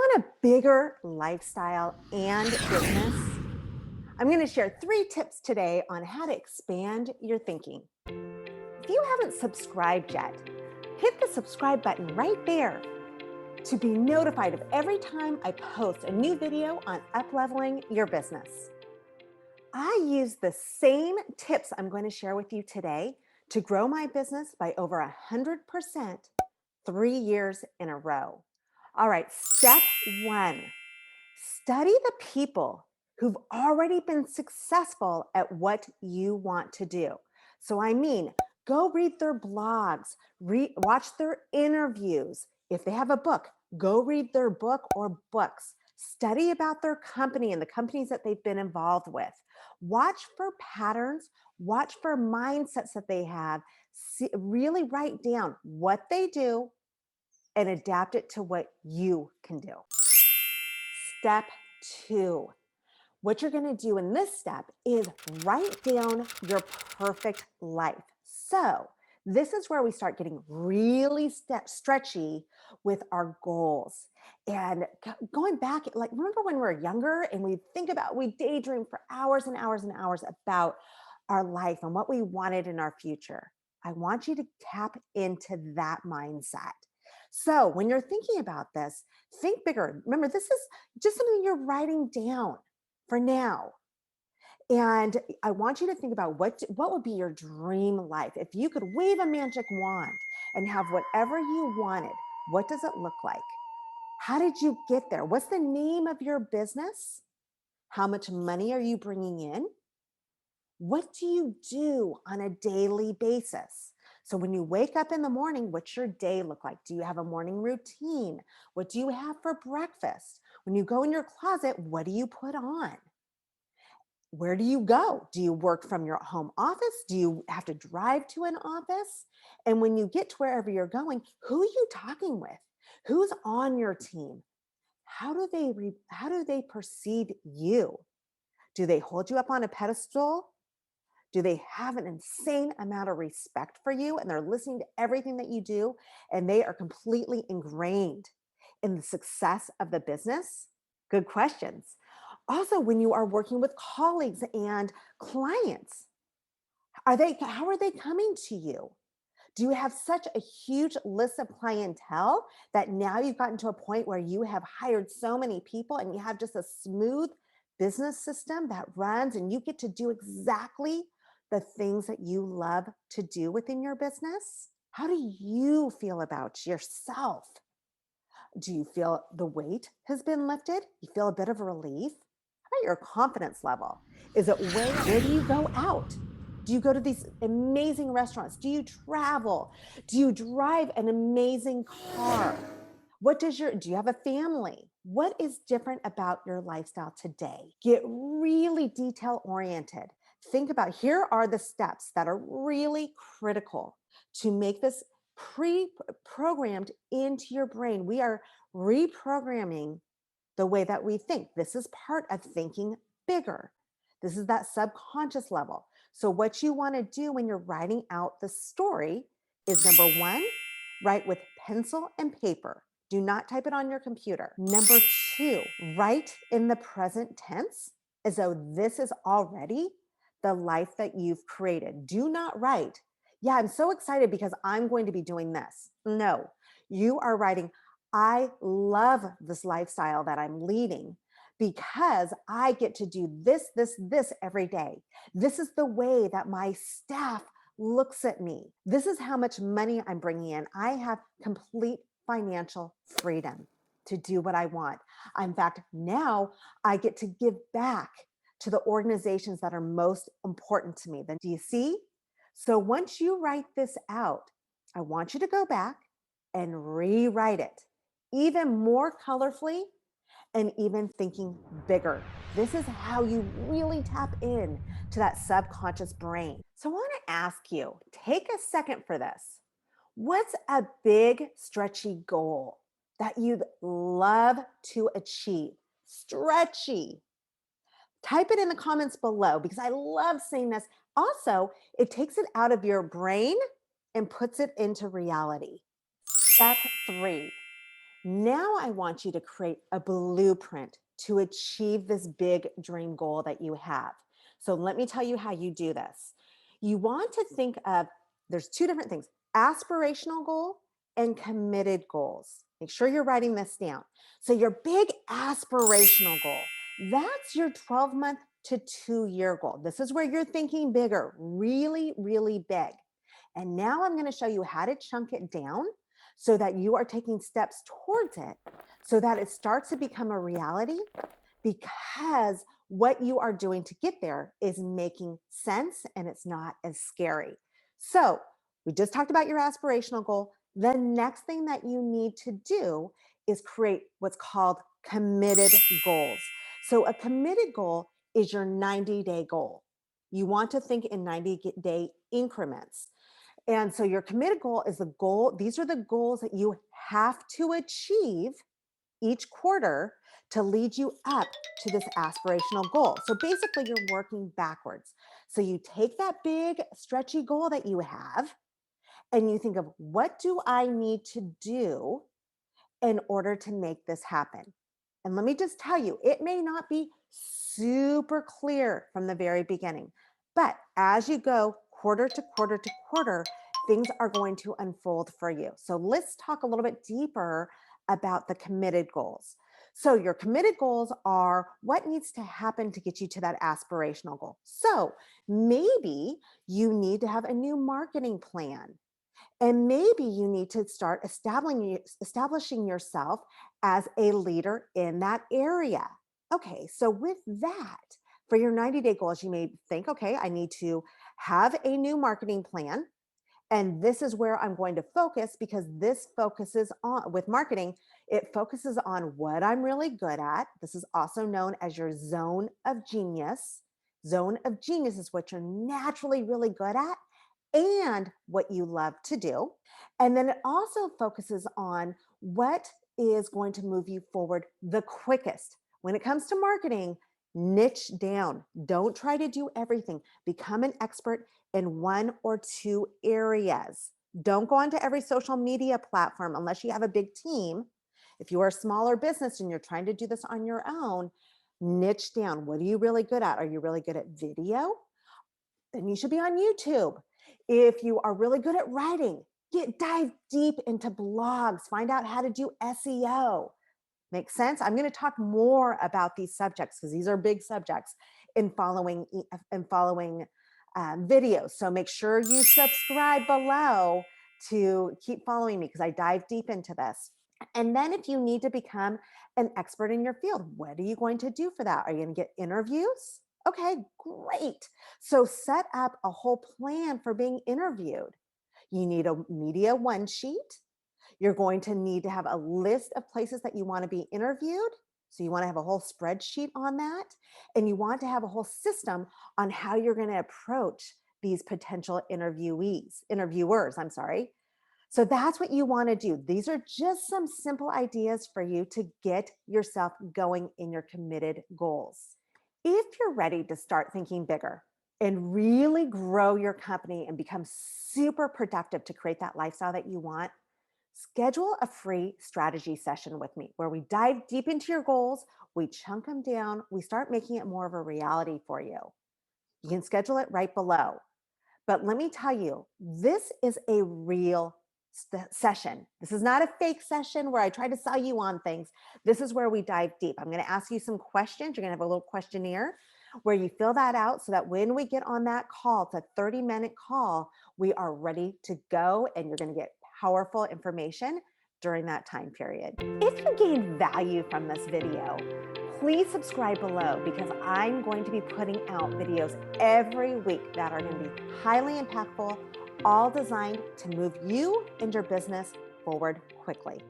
want a bigger lifestyle and business? I'm going to share 3 tips today on how to expand your thinking. If you haven't subscribed yet, hit the subscribe button right there to be notified of every time I post a new video on upleveling your business. I use the same tips I'm going to share with you today to grow my business by over 100% 3 years in a row. All right, step 1. Study the people who've already been successful at what you want to do. So, go read their blogs, watch their interviews. If they have a book, go read their book or books. Study about their company and the companies that they've been involved with. Watch for patterns, watch for mindsets that they have. Really write down what they do and adapt it to what you can do. Step 2. What you're going to do in this step is write down your perfect life. So, this is where we start getting really stretchy with our goals. And going back, like, remember when we were younger and we daydream for hours and hours and hours about our life and what we wanted in our future. I want you to tap into that mindset. So, when you're thinking about this, think bigger. Remember, this is just something you're writing down for now. And I want you to think about what would be your dream life if you could wave a magic wand and have whatever you wanted. What does it look like? How did you get there? What's the name of your business? How much money are you bringing in? What do you do on a daily basis? So when you wake up in the morning, what's your day look like? Do you have a morning routine? What do you have for breakfast? When you go in your closet, what do you put on? Where do you go? Do you work from your home office? Do you have to drive to an office? And when you get to wherever you're going, who are you talking with? Who's on your team? How do they perceive you? Do they hold you up on a pedestal? Do they have an insane amount of respect for you and they're listening to everything that you do and they are completely ingrained in the success of the business? Good questions. Also, when you are working with colleagues and clients, how are they coming to you? Do you have such a huge list of clientele that now you've gotten to a point where you have hired so many people and you have just a smooth business system that runs and you get to do exactly the things that you love to do within your business? How do you feel about yourself? Do you feel the weight has been lifted? You feel a bit of relief? How about your confidence level? Is it where do you go out? Do you go to these amazing restaurants? Do you travel? Do you drive an amazing car? Do you have a family? What is different about your lifestyle today? Get really detail oriented. Think about here are the steps that are really critical to make this pre-programmed into your brain. We are reprogramming the way that we think. This is part of thinking bigger. This is that subconscious level. So, what you want to do when you're writing out the story is number 1, write with pencil and paper. Do not type it on your computer. Number 2, write in the present tense as though this is already the life that you've created. Do not write, yeah, I'm so excited because I'm going to be doing this. No, you are writing, I love this lifestyle that I'm leading because I get to do this every day. This is the way that my staff looks at me. This is how much money I'm bringing in. I have complete financial freedom to do what I want. In fact, now I get to give back to the organizations that are most important to me. Then do you see? So once you write this out, I want you to go back and rewrite it even more colorfully and even thinking bigger. This is how you really tap in to that subconscious brain. So I want to ask you, take a second for this. What's a big stretchy goal that you'd love to achieve? Stretchy. Type it in the comments below because I love seeing this. Also, it takes it out of your brain and puts it into reality. Step 3, Now I want you to create a blueprint to achieve this big dream goal that you have. So let me tell you how you do this. You want to think of, there's two different things: aspirational goal and committed goals. Make sure you're writing this down. So your big aspirational goal, that's your 12-month to 2-year goal. This is where you're thinking bigger, really, really big. And now I'm going to show you how to chunk it down so that you are taking steps towards it so that it starts to become a reality, because what you are doing to get there is making sense and it's not as scary. So, we just talked about your aspirational goal. The next thing that you need to do is create what's called committed goals. So, a committed goal is your 90-day goal. You want to think in 90-day increments. And so your committed goal is the goal. These are the goals that you have to achieve each quarter to lead you up to this aspirational goal. So basically, you're working backwards. So you take that big, stretchy goal that you have and you think of, what do I need to do in order to make this happen? And let me just tell you, it may not be super clear from the very beginning, but as you go quarter to quarter to quarter, things are going to unfold for you. So let's talk a little bit deeper about the committed goals. So your committed goals are what needs to happen to get you to that aspirational goal. So maybe you need to have a new marketing plan. And maybe you need to start establishing yourself as a leader in that area. Okay, so with that, for your 90-day goals, you may think, okay, I need to have a new marketing plan. And this is where I'm going to focus, because this focuses on, with marketing, it focuses on what I'm really good at. This is also known as your zone of genius. Zone of genius is what you're naturally really good at and what you love to do. And then it also focuses on what is going to move you forward the quickest. When it comes to marketing, niche down. Don't try to do everything. Become an expert in one or two areas. Don't go onto every social media platform unless you have a big team. If you are a smaller business and you're trying to do this on your own, niche down. What are you really good at? Are you really good at video? Then you should be on YouTube. If you are really good at writing, dive deep into blogs, find out how to do SEO. Make sense? I'm going to talk more about these subjects because these are big subjects in following videos. So make sure you subscribe below to keep following me, because I dive deep into this. And then if you need to become an expert in your field, what are you going to do for that? Are you going to get interviews? Okay, great. So set up a whole plan for being interviewed. You need a media one sheet. You're going to need to have a list of places that you want to be interviewed. So you want to have a whole spreadsheet on that. And you want to have a whole system on how you're going to approach these potential interviewers, I'm sorry. So that's what you want to do. These are just some simple ideas for you to get yourself going in your committed goals. If you're ready to start thinking bigger and really grow your company and become super productive to create that lifestyle that you want, schedule a free strategy session with me where we dive deep into your goals, we chunk them down, we start making it more of a reality for you. You can schedule it right below. But let me tell you, this is a real session. This is not a fake session where I try to sell you on things. This is where we dive deep. I'm going to ask you some questions. You're going to have a little questionnaire where you fill that out so that when we get on that call, it's a 30-minute call, we are ready to go and you're going to get powerful information during that time period. If you gained value from this video, please subscribe below, because I'm going to be putting out videos every week that are going to be highly impactful, all designed to move you and your business forward quickly.